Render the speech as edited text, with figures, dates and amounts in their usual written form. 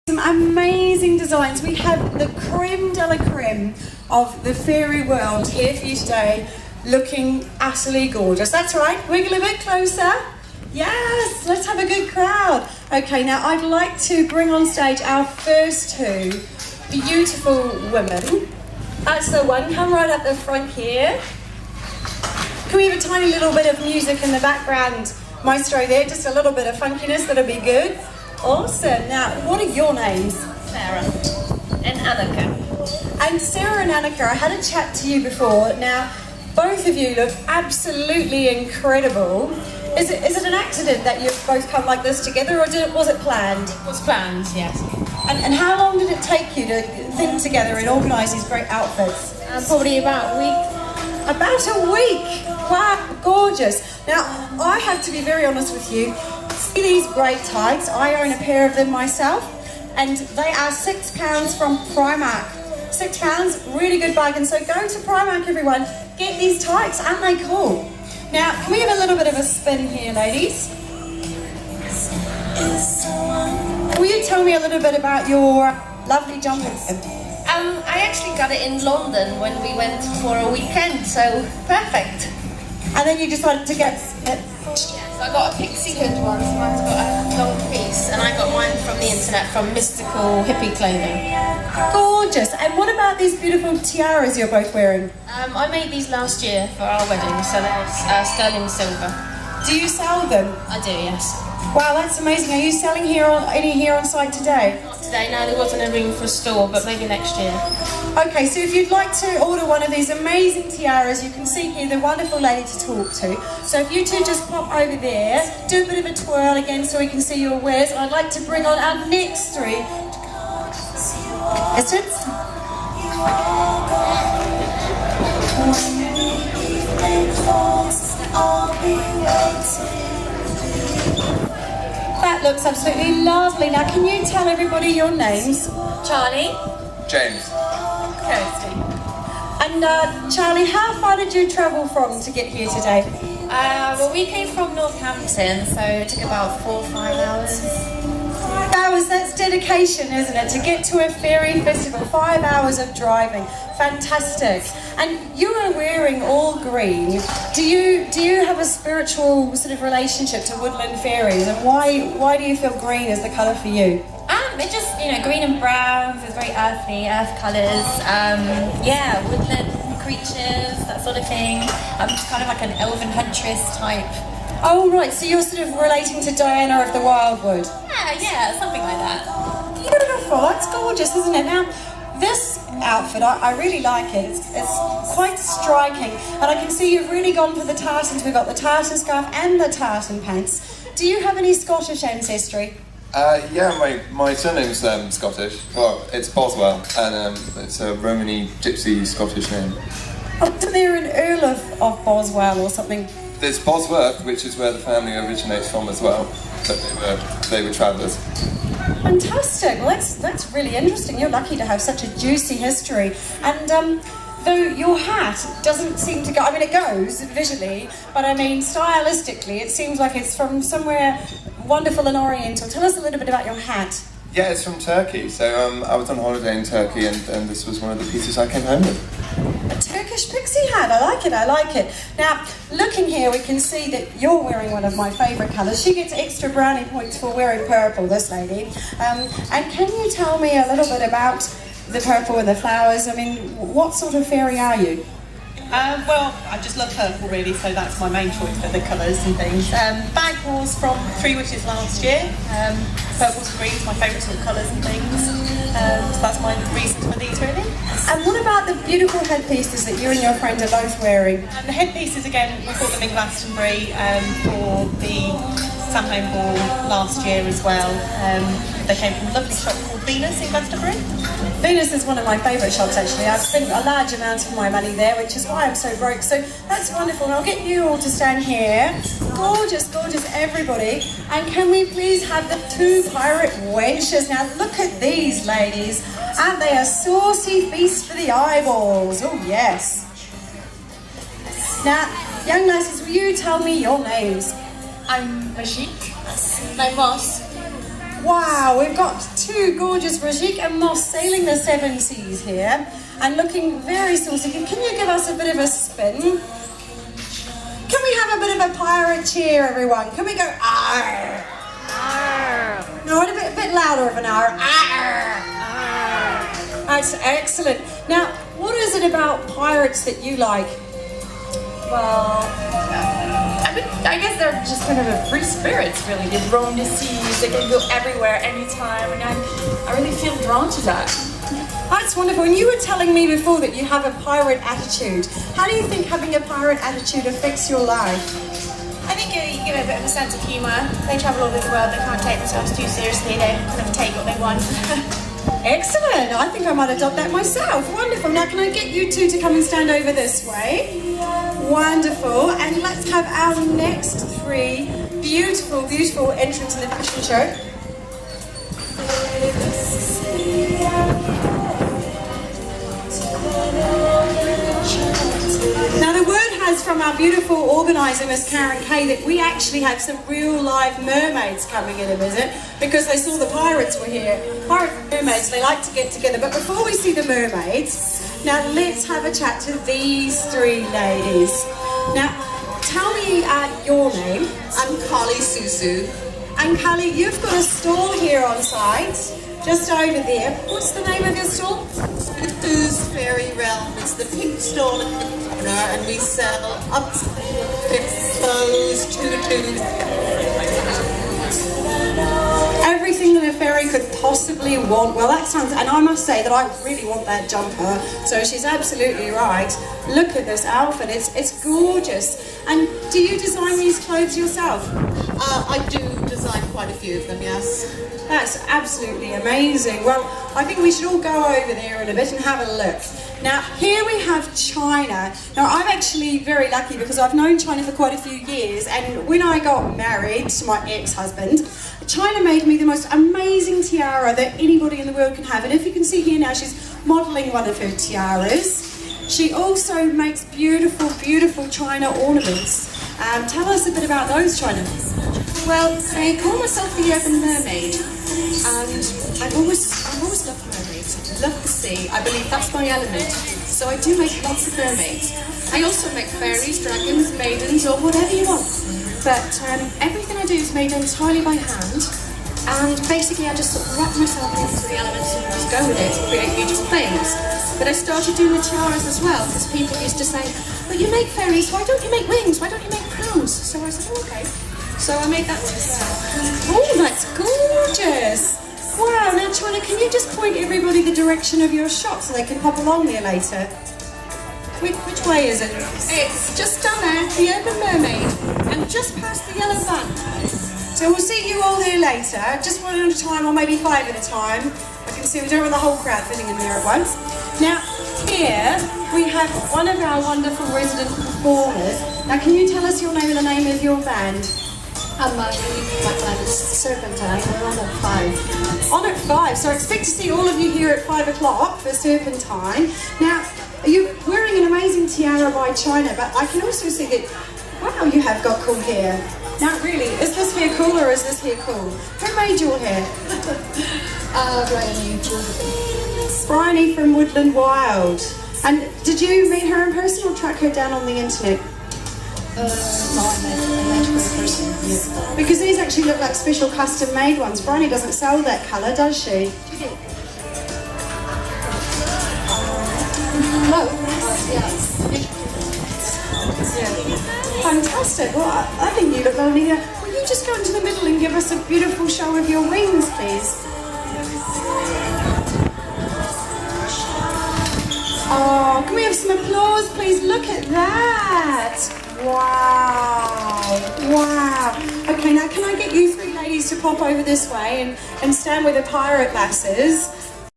Some amazing designs. We have the creme de la creme of the fairy world here for you today, looking utterly gorgeous. That's right, wiggle a bit closer. Yes, let's have a good crowd. Okay, now I'd like to bring on stage our first two beautiful women. That's the one, come right up the front here. Can we have a tiny little bit of music in the background, maestro there, just a little bit of funkiness, that'll be good. Awesome. Now, what are your names? Sarah and Annika. And Sarah and Annika, I had a chat to you before. Now, both of you look absolutely incredible. Is it an accident that you've both come like this together, or was it planned? It was planned, yes. And how long did it take you to think together and organise these great outfits? Probably about a week. About a week! Wow, gorgeous. Now, I have to be very honest with you. See these great tights? I own a pair of them myself, and they are £6 from Primark. £6, really good bargain. So go to Primark, everyone. Get these tights, aren't they cool? Now, can we have a little bit of a spin here, ladies? Will you tell me a little bit about your lovely jumper? I actually got it in London when we went for a weekend, so perfect. And then you decided to get it. So I got a pixie hood one, so I've got a long piece, and I got mine from the internet from Mystical Hippie Clothing. Gorgeous. And what about these beautiful tiaras you're both wearing? I made these last year for our wedding, so they're sterling silver. Do you sell them? I do, yes. Wow, that's amazing. Are you selling any here on site today? Not today, no, there wasn't a room for a store, but maybe next year. Okay, so if you'd like to order one of these amazing tiaras, you can see here the wonderful lady to talk to. So if you two just pop over there, do a bit of a twirl again so we can see your wares. I'd like to bring on our next three. Essence? That looks absolutely lovely. Now, can you tell everybody your names? Charlie? James. Kirsty. And Charlie, how far did you travel from to get here today? Well, we came from Northampton, so it took about 4 or 5 hours. 5 hours, that's dedication, isn't it? To get to a fairy festival, 5 hours of driving. Fantastic. And you are wearing all green. Do you have a spiritual sort of relationship to woodland fairies? And why do you feel green is the colour for you? It's just, green and brown, so it's very earthy, earth colours. Woodland creatures, that sort of thing. I'm just kind of like an elven huntress type. Oh, right, so you're sort of relating to Diana of the Wildwood. Yeah, something like that. Beautiful, that's gorgeous, isn't it? Now, this outfit, I really like it. It's quite striking. And I can see you've really gone for the tartans. We've got the tartan scarf and the tartan pants. Do you have any Scottish ancestry? My surname's Scottish. Well, it's Boswell, and it's a Romany gypsy Scottish name. Oh, isn't there an Earl of Boswell or something? There's Bosworth, which is where the family originates from as well, but they were travellers. Fantastic. Well, that's really interesting. You're lucky to have such a juicy history. And though your hat doesn't seem to go, I mean, it goes visually, but I mean, stylistically, it seems like it's from somewhere wonderful and oriental. Tell us a little bit about your hat. Yeah, it's from Turkey. So I was on holiday in Turkey, and this was one of the pieces I came home with. A Turkish pixie hat. I like it. Now, looking here, we can see that you're wearing one of my favourite colours. She gets extra brownie points for wearing purple, this lady. And can you tell me a little bit about the purple and the flowers? I mean, what sort of fairy are you? Well, I just love purple really, so that's my main choice for the colours and things. Bag was from 3 Wishes last year. Purples and greens, my favourite sort of colours and things. So that's my reasons for these really. And what about the beautiful headpieces that you and your friend are both wearing? And the headpieces again, we bought them in Glastonbury for the Samhain Ball last year as well. They came from a lovely shop called Venus in Glastonbury. Venus is one of my favourite shops actually. I've spent a large amount of my money there, which is why I'm so broke. So that's wonderful. And I'll get you all to stand here. Gorgeous, gorgeous everybody. And can we please have the two pirate wenches? Now look at these ladies. Aren't they a saucy feast for the eyeballs? Oh yes. Now, young lasses, will you tell me your names? I'm Brigitte. My boss. Wow, we've got two gorgeous Brigitte and Moss sailing the seven seas here and looking very saucy. Can you give us a bit of a spin? Can we have a bit of a pirate cheer, everyone? Can we go arr? Arr. No, a bit louder of an arr. Arr. Arr. That's excellent. Now, what is it about pirates that you like? Well, I guess they're just kind of a free spirits, really. They roam the seas, they can go everywhere, anytime, and I really feel drawn to that. That's wonderful. And you were telling me before that you have a pirate attitude. How do you think having a pirate attitude affects your life? I think you give it a bit of a sense of humour. They travel all over the world, they can't take themselves too seriously, they kind of take what they want. Excellent. I think I might adopt that myself. Wonderful. Now can I get you two to come and stand over this way? Wonderful. And let's have our next three beautiful, beautiful entrants in the fashion show. Now the word has from our beautiful organiser, Miss Karen Kay, that we actually have some real live mermaids coming in a visit because they saw the pirates were here. Pirate mermaids, they like to get together. But before we see the mermaids, now let's have a chat to these three ladies. Now, tell me your name. I'm Carly Susu. And Carly, you've got a stall here on site, just over there. What's the name of your stall? Wishes Faery Realm. It's the pink stall at the corner, and we sell upfits, clothes, tutus. Everything that a fairy could possibly want. Well, that sounds, and I must say that I really want that jumper. So she's absolutely right. Look at this outfit, it's gorgeous. And do you design these clothes yourself? I do design quite a few of them, yes. That's absolutely amazing. Well, I think we should all go over there in a bit and have a look. Now, here we have China. Now, I'm actually very lucky because I've known China for quite a few years, and when I got married to my ex-husband, China made me the most amazing tiara that anybody in the world can have. And if you can see here now, she's modelling one of her tiaras. She also makes beautiful, beautiful China ornaments. Tell us a bit about those, China. Well, I call myself the urban mermaid, and I've always loved mermaids. I love the sea. I believe that's my element. So I do make lots of mermaids. I also make fairies, dragons, maidens, or whatever you want. But everything I do is made entirely by hand, and basically I just sort of wrap myself into the elements and just go with it and create beautiful things. But I started doing the tiaras as well, because people used to say, but you make fairies, why don't you make wings? Why don't you make crowns? So I said, oh, okay. So I made that one as well. Oh, that's gorgeous. Wow, now China, can you just point everybody the direction of your shop so they can pop along there later? Which way is it? It's just down there, the Urban Mermaid, and just past the yellow van. So we'll see you all there later, just one at a time or maybe five at a time. I can see we don't want the whole crowd fitting in there at once. Now, here we have one of our wonderful resident performers. Now, can you tell us your name and the name of your band? My band is Serpentine. We're on at 5. On at 5, so I expect to see all of you here at 5 o'clock for Serpentine. Now, you're wearing an amazing tiara by China, but I can also see that, wow, you have got cool hair. Now, really, is this hair cool or is this hair cool? Who made your hair? Bryony from Woodland Wild. And did you meet her in person or track her down on the internet? No, I met her in person years ago. Because these actually look like special custom made ones. Bryony doesn't sell that colour, does she? No, yeah. Fantastic. Well, I think you look lovely here. Will you just go into the middle and give us a beautiful show of your wings, please? Oh, can we have some applause, please? Look at that. Wow. Wow. Okay, now can I get you three ladies to pop over this way and stand with the pirate lasses?